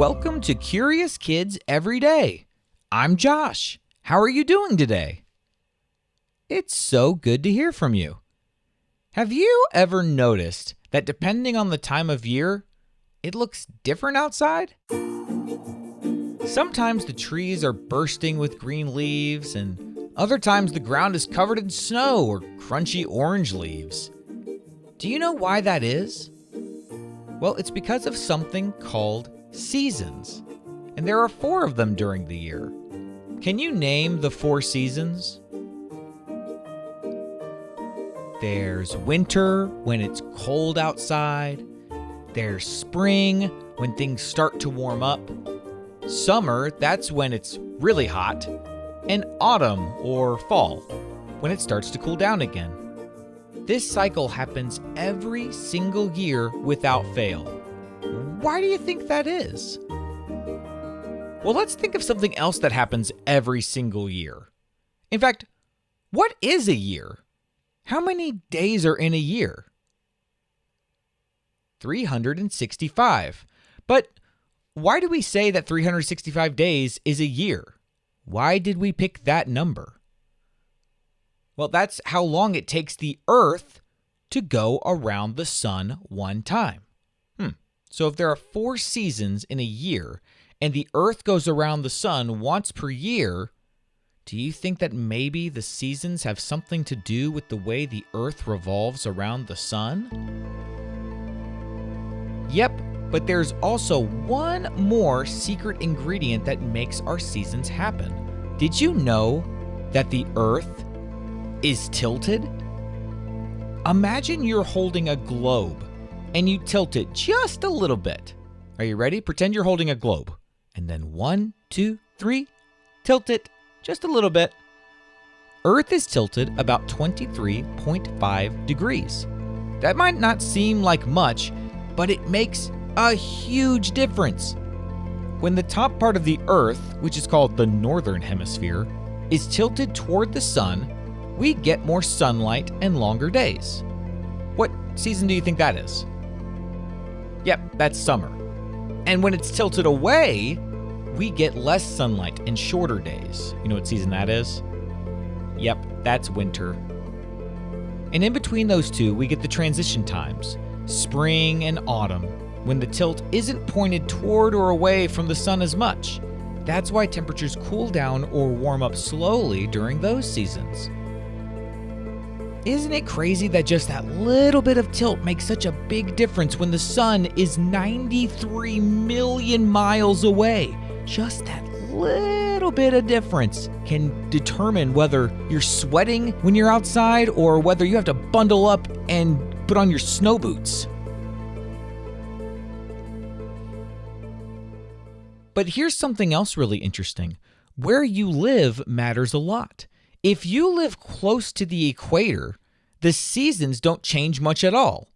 welcome to Curious Kids Every Day. I'm Josh. How are you doing today? It's so good to hear from you. Have you ever noticed that depending on the time of year, it looks different outside? Sometimes the trees are bursting with green leaves, and other times the ground is covered in snow or crunchy orange leaves. Do you know why that is? Well, it's because of something called seasons, and there are 4 of them during the year. Can you name the 4 seasons? There's winter, when it's cold outside. There's spring, when things start to warm up. Summer, that's when it's really hot. And autumn, or fall, when it starts to cool down again. This cycle happens every single year without fail. Why do you think that is? Well, let's think of something else that happens every single year. In fact, what is a year? How many days are in a year? 365. But why do we say that 365 days is a year? Why did we pick that number? Well, that's how long it takes the Earth to go around the sun one time. So if there are 4 seasons in a year and the Earth goes around the sun once per year, do you think that maybe the seasons have something to do with the way the Earth revolves around the sun? Yep, but there's also one more secret ingredient that makes our seasons happen. Did you know that the Earth is tilted? Imagine you're holding a globe and you tilt it just a little bit. Are you ready? Pretend you're holding a globe. And then 1, 2, 3, tilt it just a little bit. Earth is tilted about 23.5 degrees. That might not seem like much, but it makes a huge difference. When the top part of the Earth, which is called the northern hemisphere, is tilted toward the sun, we get more sunlight and longer days. What season do you think that is? Yep, that's summer. And when it's tilted away, we get less sunlight and shorter days. You know what season that is? Yep, that's winter. And in between those two, we get the transition times, spring and autumn, when the tilt isn't pointed toward or away from the sun as much. That's why temperatures cool down or warm up slowly during those seasons. Isn't it crazy that just that little bit of tilt makes such a big difference when the sun is 93 million miles away? Just that little bit of difference can determine whether you're sweating when you're outside or whether you have to bundle up and put on your snow boots. But here's something else really interesting. Where you live matters a lot. If you live close to the equator, the seasons don't change much at all.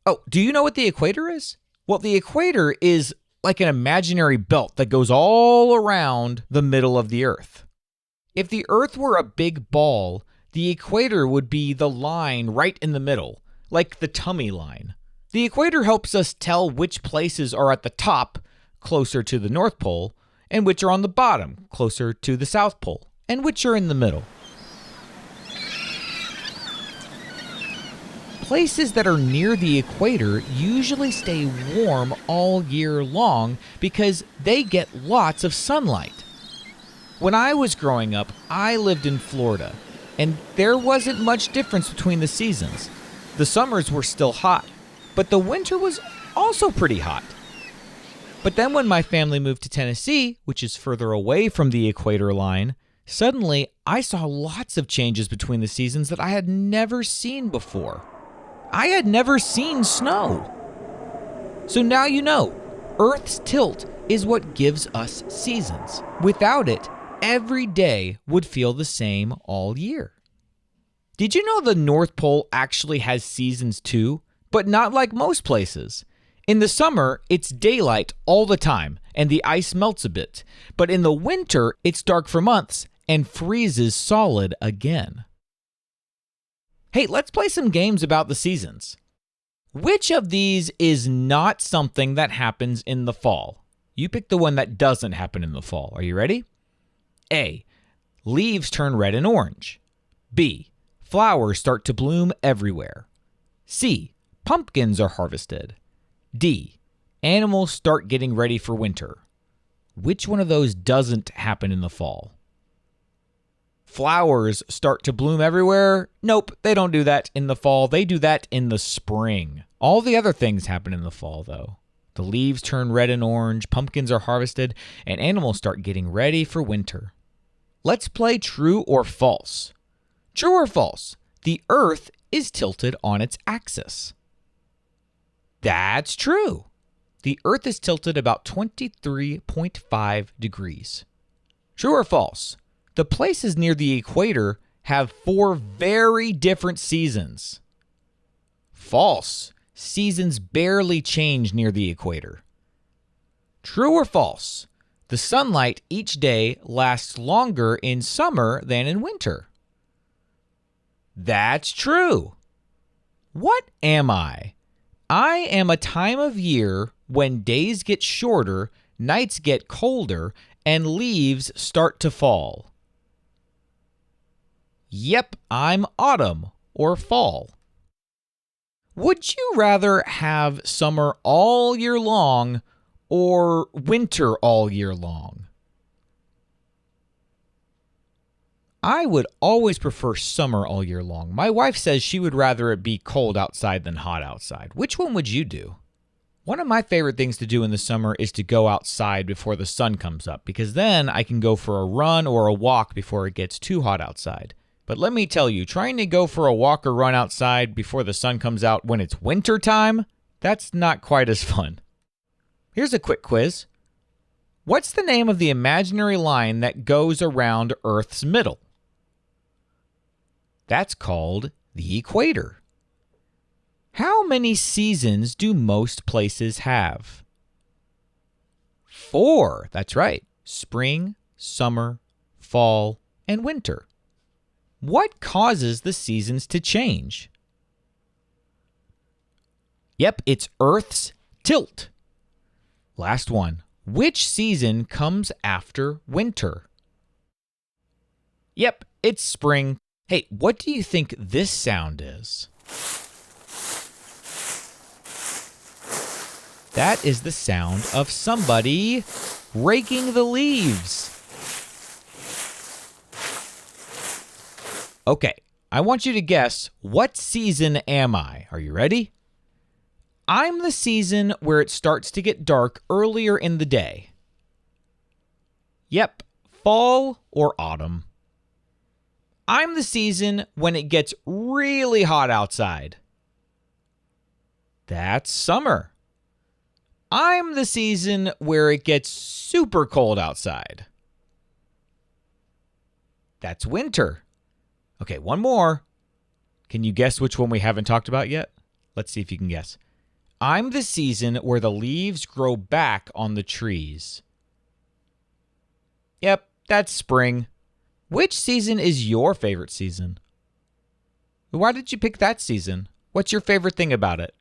Oh, do you know what the equator is? Well, the equator is like an imaginary belt that goes all around the middle of the Earth. If the Earth were a big ball, the equator would be the line right in the middle, like the tummy line. The equator helps us tell which places are at the top, closer to the North Pole, and which are on the bottom, closer to the South Pole, and which are in the middle. Places that are near the equator usually stay warm all year long because they get lots of sunlight. When I was growing up, I lived in Florida, and there wasn't much difference between the seasons. The summers were still hot, but the winter was also pretty hot. But then when my family moved to Tennessee, which is further away from the equator line, suddenly I saw lots of changes between the seasons that I had never seen before. I had never seen snow. So now you know, Earth's tilt is what gives us seasons. Without it, every day would feel the same all year. Did you know the North Pole actually has seasons too? But not like most places. In the summer, it's daylight all the time, and the ice melts a bit. But in the winter, it's dark for months and freezes solid again. Hey, let's play some games about the seasons. Which of these is not something that happens in the fall? You pick the one that doesn't happen in the fall. Are you ready? A. Leaves turn red and orange. B. Flowers start to bloom everywhere. C. Pumpkins are harvested. D. Animals start getting ready for winter. Which one of those doesn't happen in the fall? Flowers start to bloom everywhere? Nope, they don't do that in the fall. They do that in the spring. All the other things happen in the fall, though. The leaves turn red and orange, pumpkins are harvested, and animals start getting ready for winter. Let's play true or false. True or false? The Earth is tilted on its axis. That's true. The Earth is tilted about 23.5 degrees. True or false? The places near the equator have 4 very different seasons. False. Seasons barely change near the equator. True or false? The sunlight each day lasts longer in summer than in winter. That's true. What am I? I am a time of year when days get shorter, nights get colder, and leaves start to fall. Yep, I'm autumn or fall. Would you rather have summer all year long or winter all year long? I would always prefer summer all year long. My wife says she would rather it be cold outside than hot outside. Which one would you do? One of my favorite things to do in the summer is to go outside before the sun comes up, because then I can go for a run or a walk before it gets too hot outside. But let me tell you, trying to go for a walk or run outside before the sun comes out when it's winter time, that's not quite as fun. Here's a quick quiz. What's the name of the imaginary line that goes around Earth's middle? That's called the equator. How many seasons do most places have? 4. That's right. Spring, summer, fall, and winter. What causes the seasons to change? Yep, it's Earth's tilt. Last one. Which season comes after winter? Yep, it's spring. Hey, what do you think this sound is? That is the sound of somebody raking the leaves. Okay, I want you to guess, what season am I? Are you ready? I'm the season where it starts to get dark earlier in the day. Yep, fall or autumn. I'm the season when it gets really hot outside. That's summer. I'm the season where it gets super cold outside. That's winter. Okay, one more. Can you guess which one we haven't talked about yet? Let's see if you can guess. I'm the season where the leaves grow back on the trees. Yep, that's spring. Which season is your favorite season? Why did you pick that season? What's your favorite thing about it?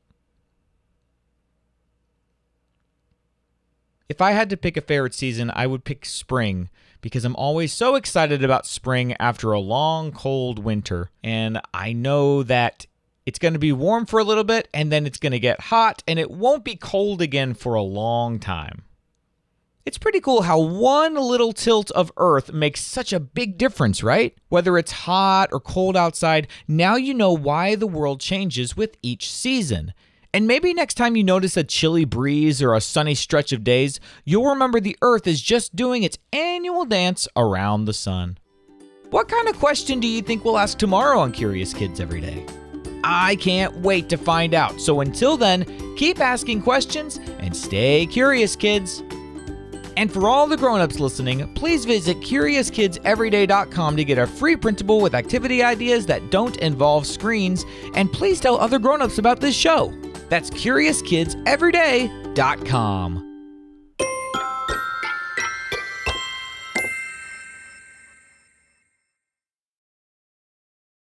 If I had to pick a favorite season, I would pick spring, because I'm always so excited about spring after a long, cold winter. And I know that it's going to be warm for a little bit, and then it's going to get hot, and it won't be cold again for a long time. It's pretty cool how one little tilt of Earth makes such a big difference, right? Whether it's hot or cold outside, now you know why the world changes with each season. And maybe next time you notice a chilly breeze or a sunny stretch of days, you'll remember the Earth is just doing its annual dance around the sun. What kind of question do you think we'll ask tomorrow on Curious Kids Every Day? I can't wait to find out. So until then, keep asking questions and stay curious, kids. And for all the grown-ups listening, please visit CuriousKidsEveryday.com to get a free printable with activity ideas that don't involve screens. And please tell other grown-ups about this show. That's CuriousKidsEveryday.com.